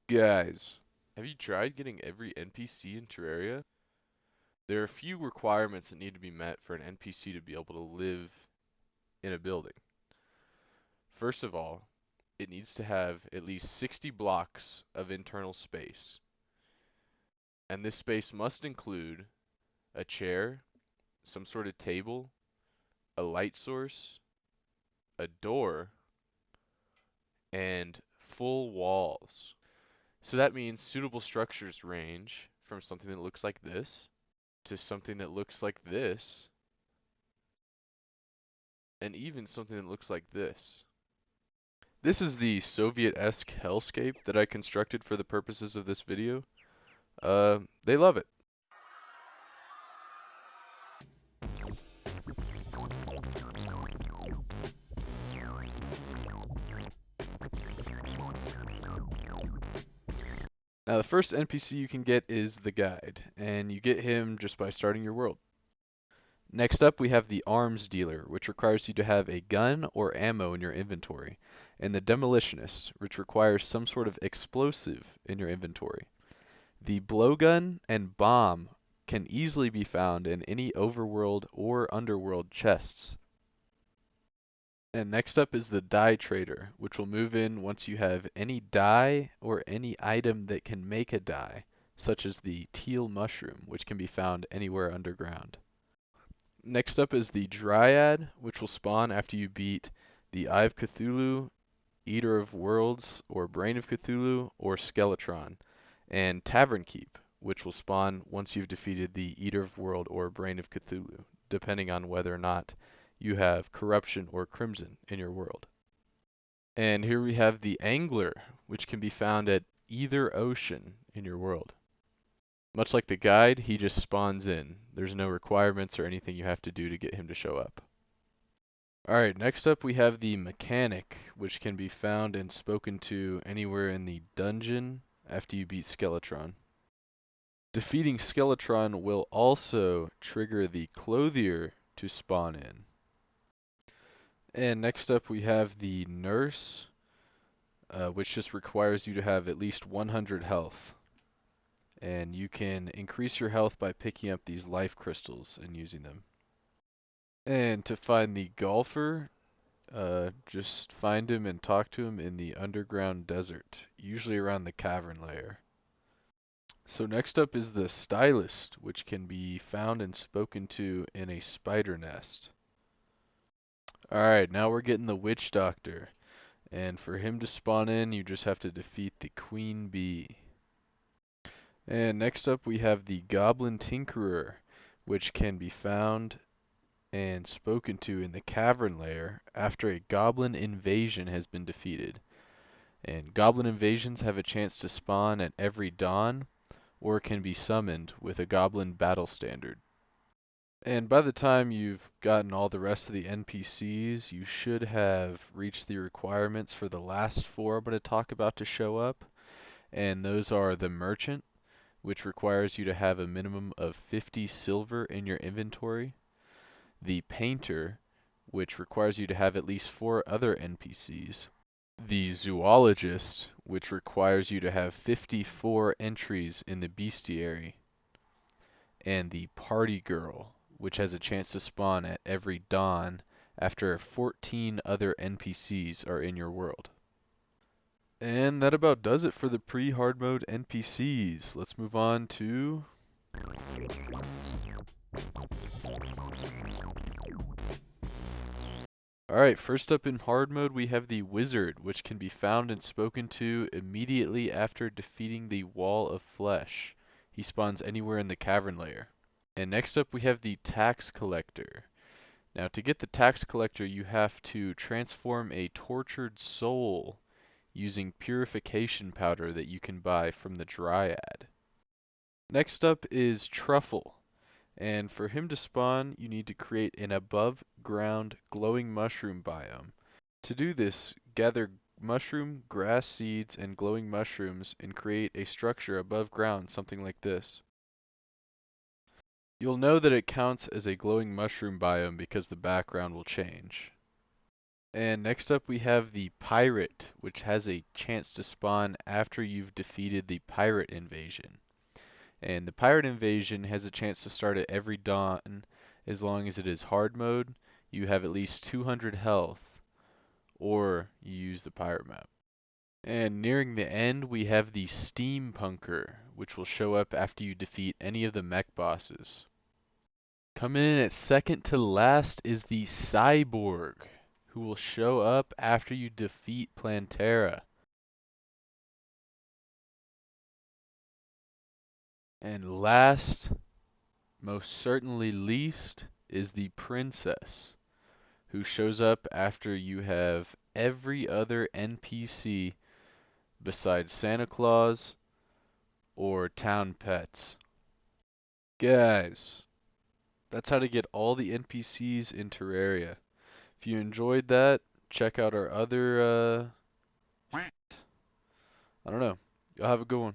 Guys, have you tried getting every NPC in Terraria? There are a few requirements that need to be met for an NPC to be able to live in a building. First of all, it needs to have at least 60 blocks of internal space. And this space must include a chair, some sort of table, a light source, a door, and full walls. So that means suitable structures range from something that looks like this to something that looks like this, and even something that looks like this. This is the Soviet-esque hellscape that I constructed for the purposes of this video. They love it. Now the first NPC you can get is the guide, and you get him just by starting your world. Next up we have the arms dealer, which requires you to have a gun or ammo in your inventory, and the demolitionist, which requires some sort of explosive in your inventory. The blowgun and bomb can easily be found in any overworld or underworld chests. And next up is the dye trader, which will move in once you have any dye or any item that can make a dye, such as the teal mushroom, which can be found anywhere underground. Next up is the dryad, which will spawn after you beat the Eye of Cthulhu, Eater of Worlds, or Brain of Cthulhu, or Skeletron, and Tavern Keep, which will spawn once you've defeated the Eater of World or Brain of Cthulhu, depending on whether or not you have Corruption or Crimson in your world. And here we have the Angler, which can be found at either ocean in your world. Much like the guide, he just spawns in. There's no requirements or anything you have to do to get him to show up. Alright, next up we have the Mechanic, which can be found and spoken to anywhere in the dungeon after you beat Skeletron. Defeating Skeletron will also trigger the Clothier to spawn in. And next up we have the Nurse, which just requires you to have at least 100 health. And you can increase your health by picking up these life crystals and using them. And to find the Golfer, just find him and talk to him in the underground desert, usually around the cavern layer. So next up is the Stylist, which can be found and spoken to in a spider nest. Alright, now we're getting the Witch Doctor. And for him to spawn in, you just have to defeat the Queen Bee. And next up we have the Goblin Tinkerer, which can be found and spoken to in the cavern layer after a goblin invasion has been defeated. And goblin invasions have a chance to spawn at every dawn, or can be summoned with a goblin battle standard. And by the time you've gotten all the rest of the NPCs, you should have reached the requirements for the last four I'm going to talk about to show up. And those are the Merchant, which requires you to have a minimum of 50 silver in your inventory. The Painter, which requires you to have at least 4 other NPCs. The Zoologist, which requires you to have 54 entries in the Bestiary. And the Party Girl, which has a chance to spawn at every dawn after 14 other NPCs are in your world. And that about does it for the pre-hard mode NPCs. Let's move on to... Alright, first up in hard mode we have the Wizard, which can be found and spoken to immediately after defeating the Wall of Flesh. He spawns anywhere in the cavern layer. And next up we have the Tax Collector. Now to get the Tax Collector you have to transform a tortured soul using purification powder that you can buy from the Dryad. Next up is Truffle, and for him to spawn you need to create an above ground glowing mushroom biome. To do this, gather mushroom, grass seeds, and glowing mushrooms and create a structure above ground, something like this. You'll know that it counts as a glowing mushroom biome because the background will change. And next up we have the pirate, which has a chance to spawn after you've defeated the pirate invasion. And the pirate invasion has a chance to start at every dawn as long as it is hard mode, you have at least 200 health, or you use the pirate map. And nearing the end, we have the steampunker, which will show up after you defeat any of the mech bosses. Coming in at second to last is the cyborg, who will show up after you defeat Plantera. And last, most certainly least, is the princess, who shows up after you have every other NPC besides Santa Claus or town pets. Guys, that's how to get all the NPCs in Terraria. If you enjoyed that, check out our other, I don't know. Y'all have a good one.